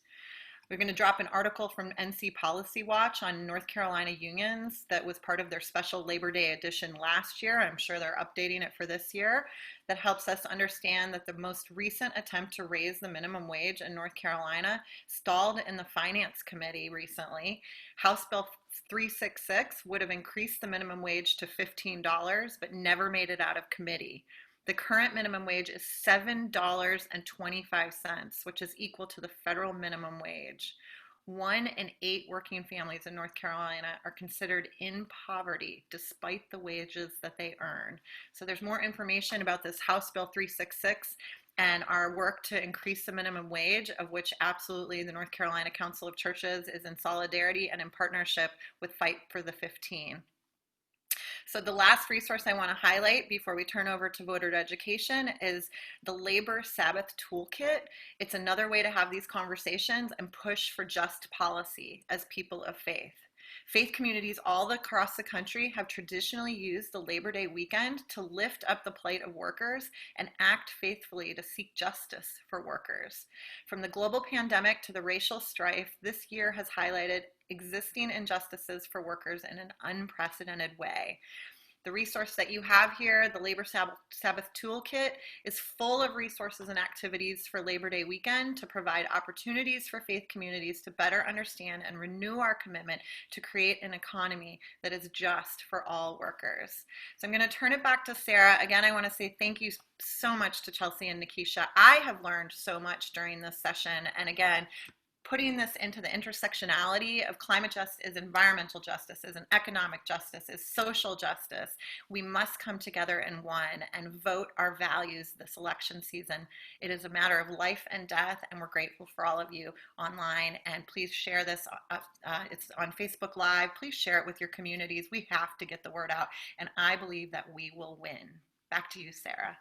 Speaker 4: We're going to drop an article from NC Policy Watch on North Carolina unions that was part of their special Labor Day edition last year. I'm sure they're updating it for this year. That helps us understand that the most recent attempt to raise the minimum wage in North Carolina stalled in the Finance Committee recently. House Bill 366 would have increased the minimum wage to $15, but never made it out of committee. The current minimum wage is $7.25, which is equal to the federal minimum wage. 1 in 8 working families in North Carolina are considered in poverty despite the wages that they earn. So there's more information about this House Bill 366 and our work to increase the minimum wage, of which absolutely the North Carolina Council of Churches is in solidarity and in partnership with Fight for the 15. So the last resource I want to highlight before we turn over to voter education is the Labor Sabbath Toolkit. It's another way to have these conversations and push for just policy as people of faith. Faith communities all across the country have traditionally used the Labor Day weekend to lift up the plight of workers and act faithfully to seek justice for workers. From the global pandemic to the racial strife, this year has highlighted existing injustices for workers in an unprecedented way. The resource that you have here, the Labor Sabbath Toolkit, is full of resources and activities for Labor Day weekend to provide opportunities for faith communities to better understand and renew our commitment to create an economy that is just for all workers. So I'm going to turn it back to Sarah. Again, I want to say thank you so much to Chelsea and Nakisha. I have learned so much during this session. And again, putting this into the intersectionality of climate justice, is environmental justice, is an economic justice, is social justice. We must come together in one and vote our values this election season. It is a matter of life and death, and we're grateful for all of you online. And please share this. It's on Facebook Live. Please share it with your communities. We have to get the word out, and I believe that we will win. Back to you, Sarah.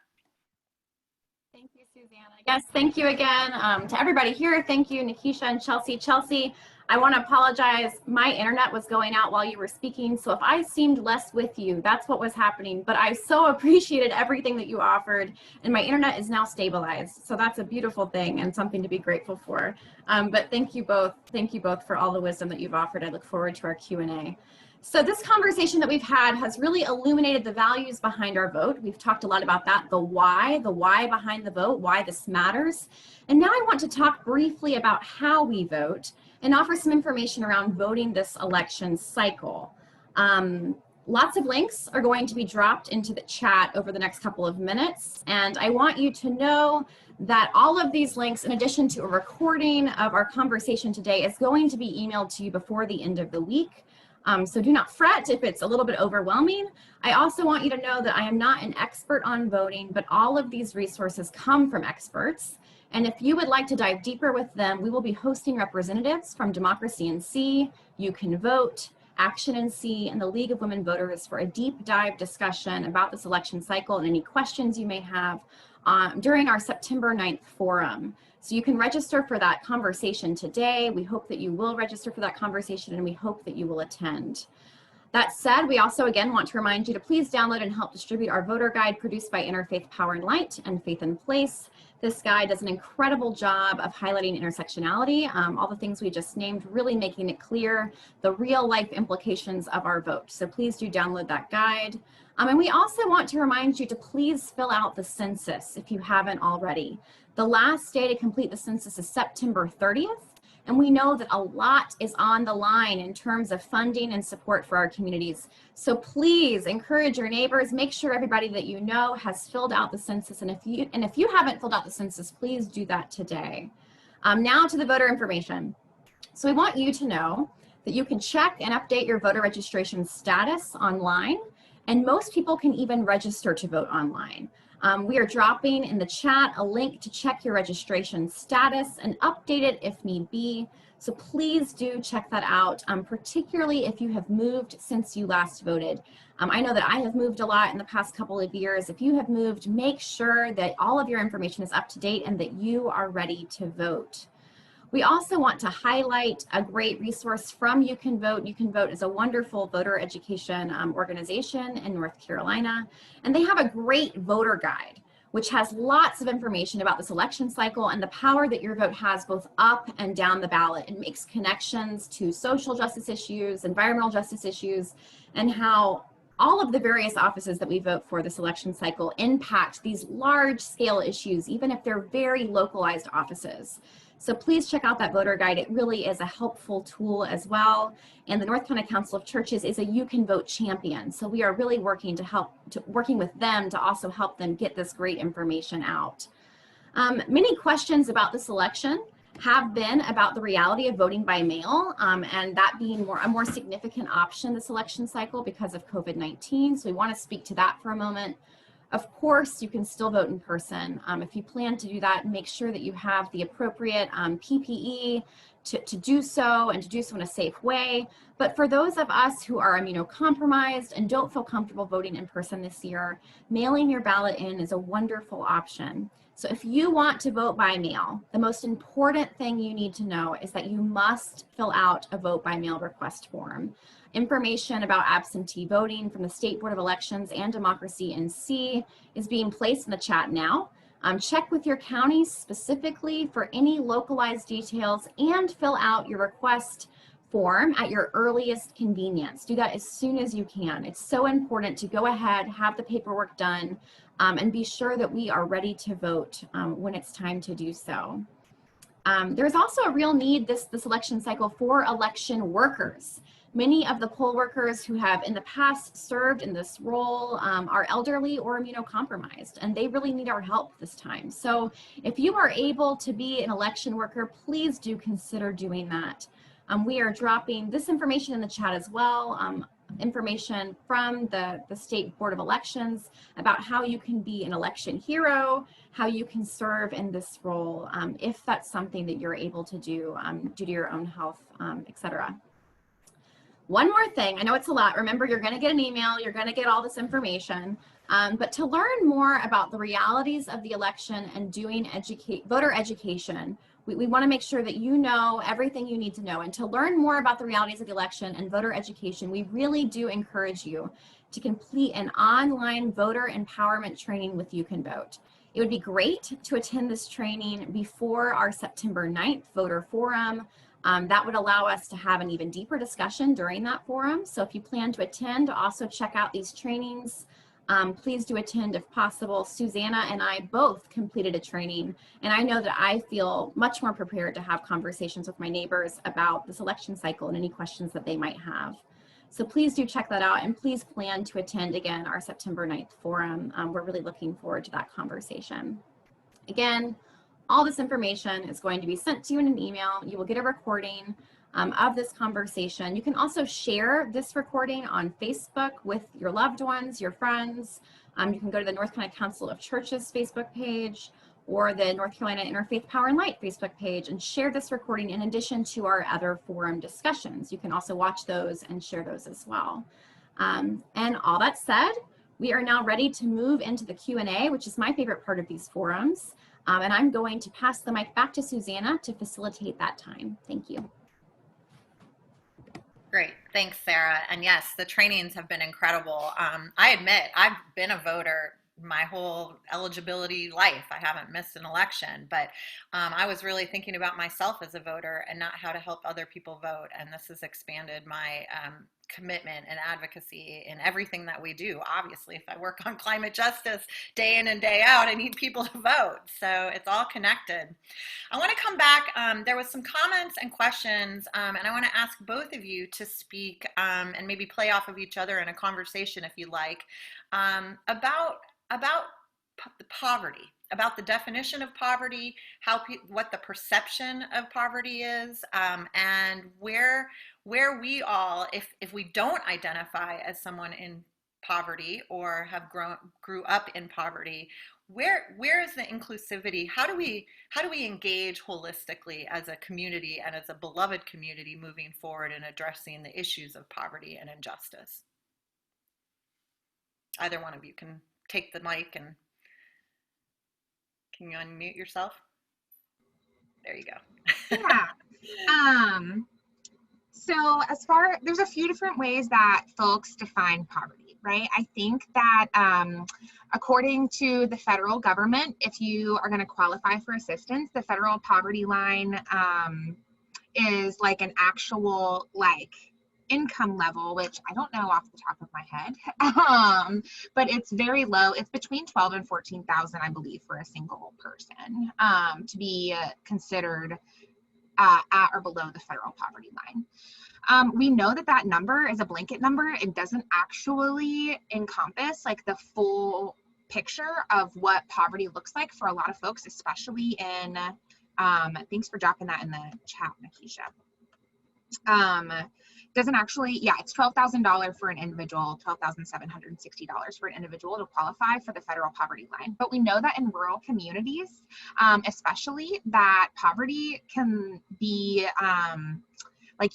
Speaker 1: Thank you, Susanna. Yes, thank you again to everybody here. Thank you, Nakisha and Chelsea. Chelsea, I want to apologize. My internet was going out while you were speaking, so if I seemed less with you, that's what was happening. But I so appreciated everything that you offered, and my internet is now stabilized. So that's a beautiful thing and something to be grateful for. But thank you both. Thank you both for all the wisdom that you've offered. I look forward to our Q&A. So this conversation that we've had has really illuminated the values behind our vote. We've talked a lot about that, the why behind the vote, why this matters. And now I want to talk briefly about how we vote and offer some information around voting this election cycle. Lots of links are going to be dropped into the chat over the next couple of minutes. And I want you to know that all of these links, in addition to a recording of our conversation today, is going to be emailed to you before the end of the week. So do not fret if it's a little bit overwhelming. I also want you to know that I am not an expert on voting, but all of these resources come from experts. And if you would like to dive deeper with them, we will be hosting representatives from Democracy NC, You Can Vote, Action NC, and the League of Women Voters for a deep dive discussion about this election cycle and any questions you may have during our September 9th forum. So you can register for that conversation today. We hope that you will register for that conversation, and we hope that you will attend. That said, we also again want to remind you to please download and help distribute our voter guide produced by Interfaith Power and Light and Faith in Place. This guide does an incredible job of highlighting intersectionality, all the things we just named, really making it clear the real life implications of our vote. So please do download that guide. And we also want to remind you to please fill out the census if you haven't already. The last day to complete the census is September 30th. And we know that a lot is on the line in terms of funding and support for our communities. So please encourage your neighbors, make sure everybody that you know has filled out the census. And if you haven't filled out the census, please do that today. Now to the voter information. So we want you to know that you can check and update your voter registration status online. And most people can even register to vote online. We are dropping in the chat a link to check your registration status and update it if need be. So please do check that out, particularly if you have moved since you last voted. I know that I have moved a lot in the past couple of years. If you have moved, make sure that all of your information is up to date and that you are ready to vote. We also want to highlight a great resource from You Can Vote. You Can Vote is a wonderful voter education organization in North Carolina, and they have a great voter guide, which has lots of information about this election cycle and the power that your vote has both up and down the ballot. It makes connections to social justice issues, environmental justice issues, and how all of the various offices that we vote for this election cycle impact these large scale issues, even if they're very localized offices. So please check out that voter guide. It really is a helpful tool as well. And the North Carolina Council of Churches is a You Can Vote champion. So we are really working with them to also help them get this great information out. Many questions about this election have been about the reality of voting by mail and that being a more significant option this election cycle because of COVID-19. So we want to speak to that for a moment. Of course, you can still vote in person. If you plan to do that, make sure that you have the appropriate PPE to do so and to do so in a safe way. But for those of us who are immunocompromised and don't feel comfortable voting in person this year, mailing your ballot in is a wonderful option. So if you want to vote by mail, the most important thing you need to know is that you must fill out a vote by mail request form. Information about absentee voting from the State Board of Elections and Democracy NC is being placed in the chat now. Check with your county specifically for any localized details and fill out your request form at your earliest convenience. Do that as soon as you can. It's so important to go ahead, have the paperwork done, and be sure that we are ready to vote when it's time to do so. There's also a real need this election cycle for election workers. Many of the poll workers who have in the past served in this role are elderly or immunocompromised, and they really need our help this time. So if you are able to be an election worker, please do consider doing that. We are dropping this information in the chat as well, information from the State Board of Elections about how you can be an election hero, how you can serve in this role, if that's something that you're able to do due to your own health, etc. One more thing, I know it's a lot. Remember, you're going to get an email, you're going to get all this information, but to learn more about the realities of the election and doing voter education, we want to make sure that you know everything you need to know. And to learn more about the realities of the election and voter education, we really do encourage you to complete an online voter empowerment training with You Can Vote. It would be great to attend this training before our September 9th voter forum. That would allow us to have an even deeper discussion during that forum. So if you plan to attend, also check out these trainings. Please do attend if possible. Susanna and I both completed a training, and I know that I feel much more prepared to have conversations with my neighbors about this election cycle and any questions that they might have. So please do check that out, and please plan to attend again our September 9th forum. We're really looking forward to that conversation. Again, all this information is going to be sent to you in an email. You will get a recording of this conversation. You can also share this recording on Facebook with your loved ones, your friends. You can go to the North Carolina Council of Churches Facebook page or the North Carolina Interfaith Power and Light Facebook page and share this recording in addition to our other forum discussions. You can also watch those and share those as well. And all that said, we are now ready to move into the Q&A, which is my favorite part of these forums. And I'm going to pass the mic back to Susanna to facilitate that time. Thank you.
Speaker 4: Great. Thanks, Sarah. And yes, the trainings have been incredible. I admit I've been a voter my whole eligibility life. I haven't missed an election, but I was really thinking about myself as a voter and not how to help other people vote. And this has expanded my commitment and advocacy in everything that we do. Obviously, if I work on climate justice day in and day out, I need people to vote. So it's all connected. I want to come back. There was some comments and questions, and I want to ask both of you to speak and maybe play off of each other in a conversation, if you like, about poverty, about the definition of poverty, what the perception of poverty is, and where we all, if we don't identify as someone in poverty or have grew up in poverty, where is the inclusivity? How do we engage holistically as a community and as a beloved community moving forward in addressing the issues of poverty and injustice? Either one of you can take the mic, and can you unmute yourself? There you go.
Speaker 2: Yeah. So there's a few different ways that folks define poverty, right? I think that according to the federal government, if you are going to qualify for assistance, the federal poverty line is like an actual income level, which I don't know off the top of my head, but it's very low. It's between 12 and 14,000, I believe, for a single person to be considered at or below the federal poverty line. We know that number is a blanket number. It doesn't actually encompass the full picture of what poverty looks like for a lot of folks, especially in, thanks for dropping that in the chat, Nakisha. Doesn't actually, it's $12,000 for an individual, $12,760 for an individual to qualify for the federal poverty line. But we know that in rural communities, especially, that poverty can be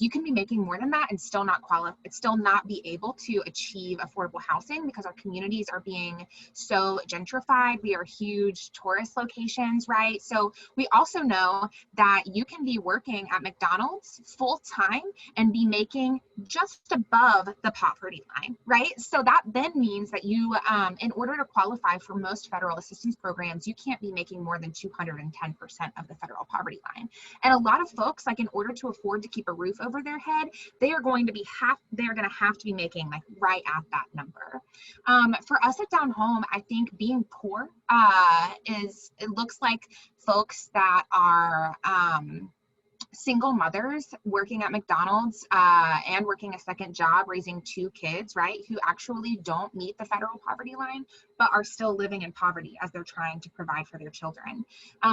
Speaker 2: you can be making more than that and still not be able to achieve affordable housing because our communities are being so gentrified. We are huge tourist locations, right? So we also know that you can be working at McDonald's full time and be making just above the poverty line, right? So that then means that you, in order to qualify for most federal assistance programs, you can't be making more than 210% of the federal poverty line. And a lot of folks, in order to afford to keep a roof over their head, they are going to have to be making right at that number. For us at Down Home, I think being poor it looks like folks that are single mothers working at McDonald's and working a second job, raising 2 kids, right, who actually don't meet the federal poverty line, but are still living in poverty as they're trying to provide for their children.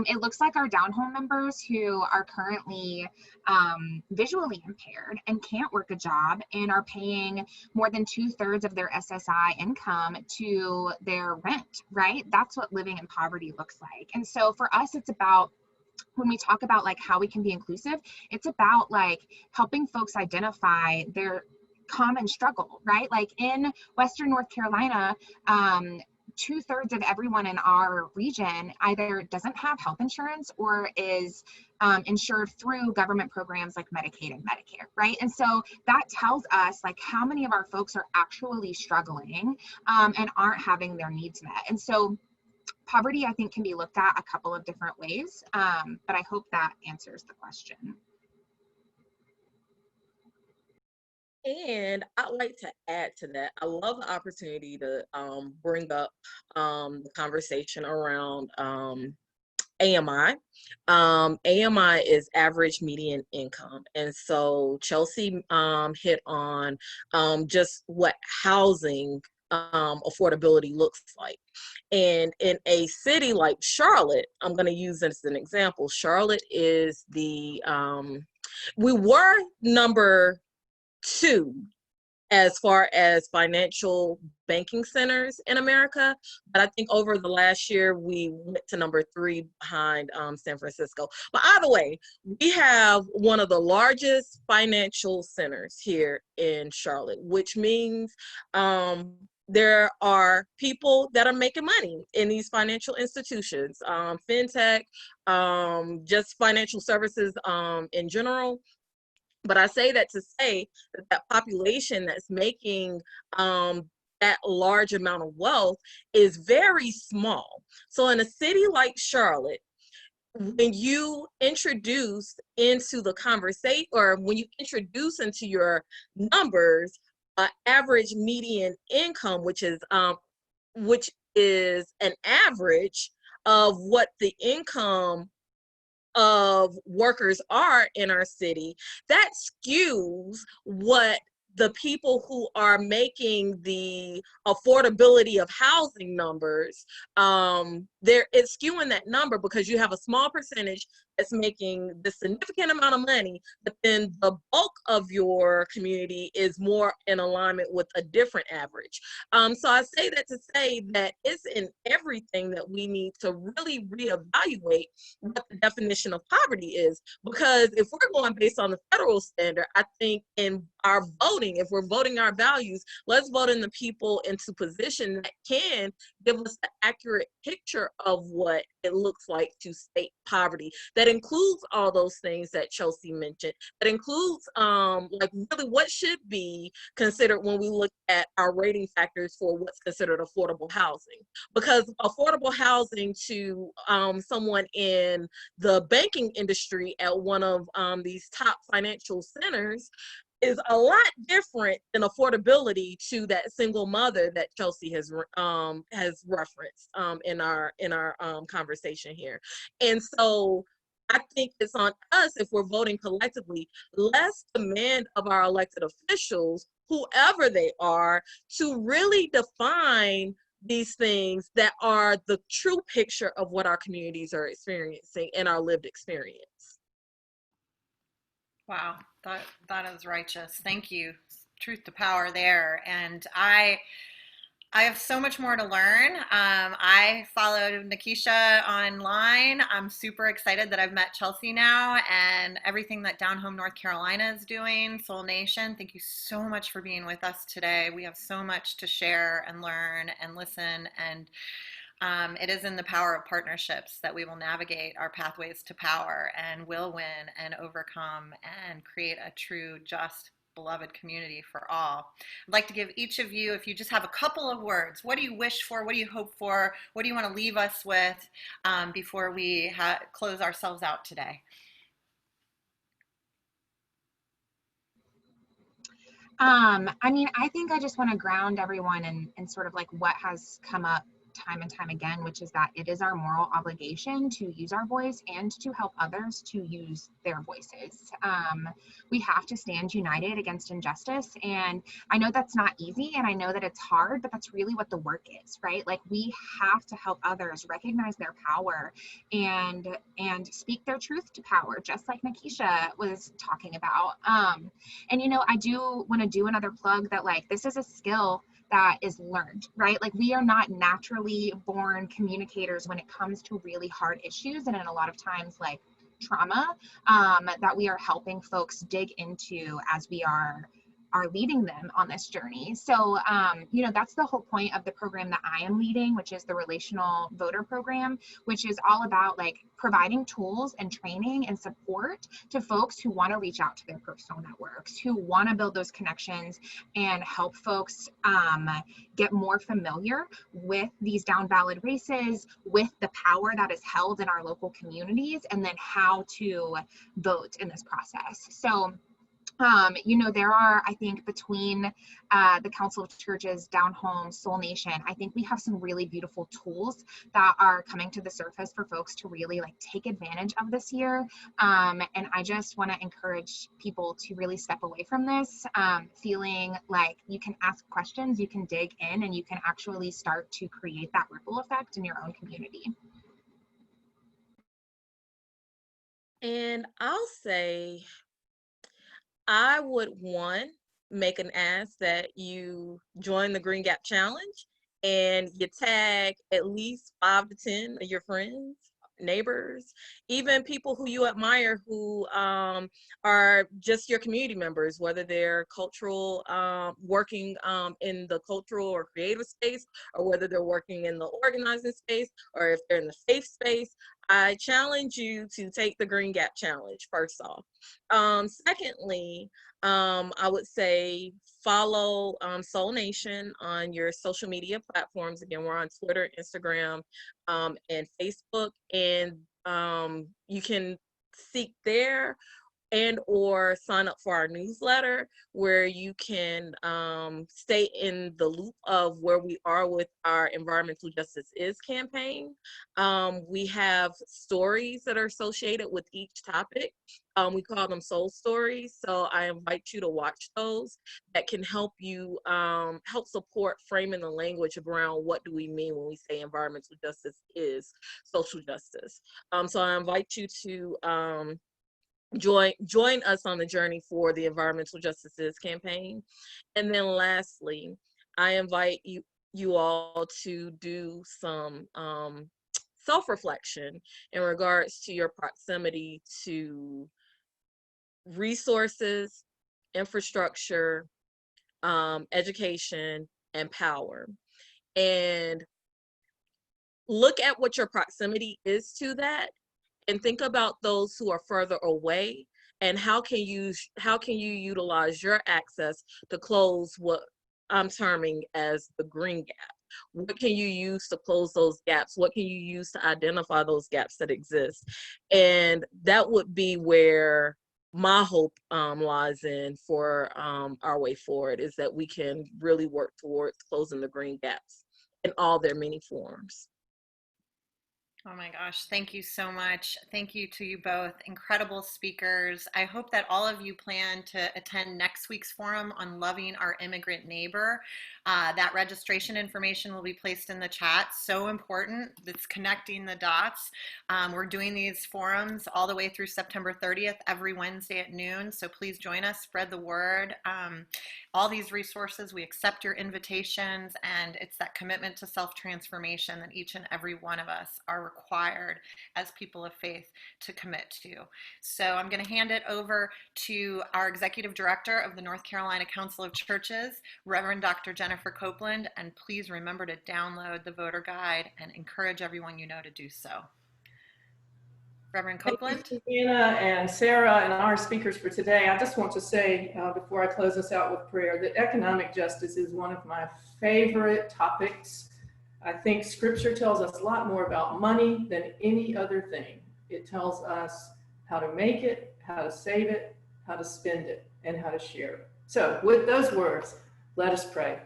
Speaker 2: It looks like our down home members who are currently visually impaired and can't work a job and are paying more than 2/3 of their SSI income to their rent, right? That's what living in poverty looks like. And so for us, it's about, when we talk about like how we can be inclusive, it's about like helping folks identify their common struggle, right? Like in Western North Carolina, 2/3 of everyone in our region either doesn't have health insurance or is insured through government programs like Medicaid and Medicare, right? And so that tells us like how many of our folks are actually struggling and aren't having their needs met. And so poverty, I think, can be looked at a couple of different ways, but I hope that answers the question.
Speaker 3: And I'd like to add to that. I love the opportunity to bring up the conversation around AMI. AMI is average median income. And so Chelsea hit on just what housing affordability looks like. And in a city like Charlotte, I'm going to use this as an example. Charlotte is we were number 2 as far as financial banking centers in America, but I think over the last year we went to number 3 behind San Francisco. But either way, we have one of the largest financial centers here in Charlotte, which means there are people that are making money in these financial institutions, fintech, just financial services in general. But I say that to say that that population that's making that large amount of wealth is very small. So in a city like Charlotte, when you introduce into the conversation, or when you introduce into your numbers, average median income, which is an average of what the income of workers are in our city, that skews what the people who are making the affordability of housing numbers, it's skewing that number because you have a small percentage that's making the significant amount of money, but then the bulk of your community is more in alignment with a different average. So I say that to say that it's in everything that we need to really reevaluate what the definition of poverty is. Because if we're going based on the federal standard, I think in our voting, if we're voting our values, let's vote in the people into position that can give us an accurate picture of what it looks like to state poverty. That includes all those things that Chelsea mentioned. That includes like really what should be considered when we look at our rating factors for what's considered affordable housing. Because affordable housing to someone in the banking industry at one of these top financial centers is a lot different than affordability to that single mother that Chelsea has referenced in our conversation here. And so I think it's on us, if we're voting collectively, less demand of our elected officials, whoever they are, to really define these things that are the true picture of what our communities are experiencing in our lived experience.
Speaker 4: Wow, that is righteous. Thank you. Truth to power there. And I have so much more to learn. I followed Nakisha online. I'm super excited that I've met Chelsea now and everything that Down Home North Carolina is doing. Soul Nation, thank you so much for being with us today. We have so much to share and learn and listen, and it is in the power of partnerships that we will navigate our pathways to power and will win and overcome and create a true, just, beloved community for all. I'd like to give each of you, if you just have a couple of words, what do you wish for? What do you hope for? What do you want to leave us with before we close ourselves out today?
Speaker 2: I mean, I think I just want to ground everyone in sort of like what has come up time and time again, which is that it is our moral obligation to use our voice and to help others to use their voices. We have to stand united against injustice. And I know that's not easy, and I know that it's hard, but that's really what the work is, right? Like, we have to help others recognize their power and speak their truth to power, just like Nakisha was talking about. And, you know, I do want to do another plug that, like, this is a skill that is learned, right? Like, we are not naturally born communicators when it comes to really hard issues, and in a lot of times, like, trauma, that we are helping folks dig into as we are leading them on this journey. So, you know, that's the whole point of the program that I am leading, which is the Relational Voter Program, which is all about, like, providing tools and training and support to folks who want to reach out to their personal networks, who want to build those connections and help folks get more familiar with these down ballot races, with the power that is held in our local communities, and then how to vote in this process. So, you know, there are, I think, between the Council of Churches, Down Home, Soul Nation, I think we have some really beautiful tools that are coming to the surface for folks to really, like, take advantage of this year. And I just want to encourage people to really step away from this, feeling like you can ask questions, you can dig in, and you can actually start to create that ripple effect in your own community.
Speaker 3: And I'll say, I would, one, make an ask that you join the Green Gap Challenge and you tag at least 5 to 10 of your friends, neighbors, even people who you admire who are just your community members, whether they're cultural, working in the cultural or creative space, or whether they're working in the organizing space, or if they're in the faith space. I challenge you to take the Green Gap Challenge, first off. Secondly, I would say follow Soul Nation on your social media platforms. Again, we're on Twitter, Instagram, and Facebook, and you can seek there and or sign up for our newsletter, where you can stay in the loop of where we are with our Environmental Justice Is campaign. We have stories that are associated with each topic. We call them soul stories. So I invite you to watch those that can help you help support framing the language around what do we mean when we say environmental justice is social justice. So I invite you to join us on the journey for the Environmental Justice Is campaign. And then lastly, I invite you all to do some self-reflection in regards to your proximity to resources, infrastructure, education, and power. And look at what your proximity is to that, and think about those who are further away, and how can you utilize your access to close what I'm terming as the green gap. What can you use to close those gaps? What can you use to identify those gaps that exist? And that would be where my hope lies in for our way forward, is that we can really work towards closing the green gaps in all their many forms.
Speaker 4: Oh my gosh, thank you so much. Thank you to you both, incredible speakers. I hope that all of you plan to attend next week's forum on loving our immigrant neighbor. That registration information will be placed in the chat. So important. It's connecting the dots. We're doing these forums all the way through September 30th, every Wednesday at noon. So please join us, spread the word. All these resources, we accept your invitations, and it's that commitment to self-transformation that each and every one of us are required as people of faith to commit to. So I'm going to hand it over to our Executive Director of the North Carolina Council of Churches, Reverend Dr. Jennifer Copeland, and please remember to download the voter guide and encourage everyone you know to do so. Reverend Copeland.
Speaker 5: Thank you, Susanna and Sarah and our speakers for today. I just want to say, before I close us out with prayer, that economic justice is one of my favorite topics. I think Scripture tells us a lot more about money than any other thing. It tells us how to make it, how to save it, how to spend it, and how to share it. So with those words, let us pray.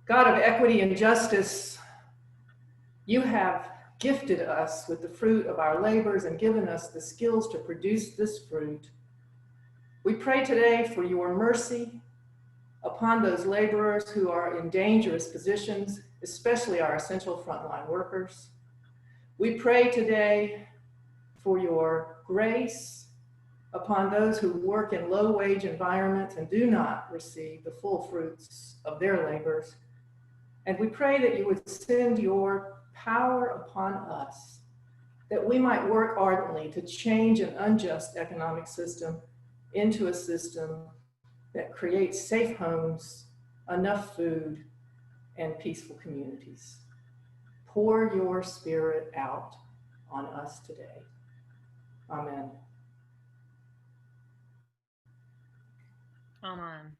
Speaker 5: God of equity and justice, You have gifted us with the fruit of our labors and given us the skills to produce this fruit. We pray today for your mercy upon those laborers who are in dangerous positions, especially our essential frontline workers. We pray today for your grace upon those who work in low-wage environments and do not receive the full fruits of their labors. And we pray that you would send your power upon us, that we might work ardently to change an unjust economic system into a system that creates safe homes, enough food, and peaceful communities. Pour your Spirit out on us today. Amen.
Speaker 4: Amen.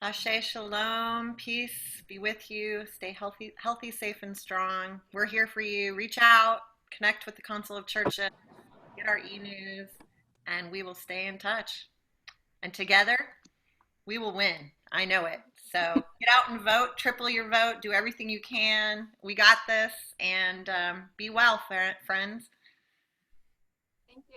Speaker 4: Ashe Shalom, peace be with you. Stay healthy, safe, and strong. We're here for you. Reach out, connect with the Council of Churches, get our e-news, and we will stay in touch. And together, we will win. I know it. So get out and vote, triple your vote, do everything you can. We got this, and be well, friends.
Speaker 1: Thank you.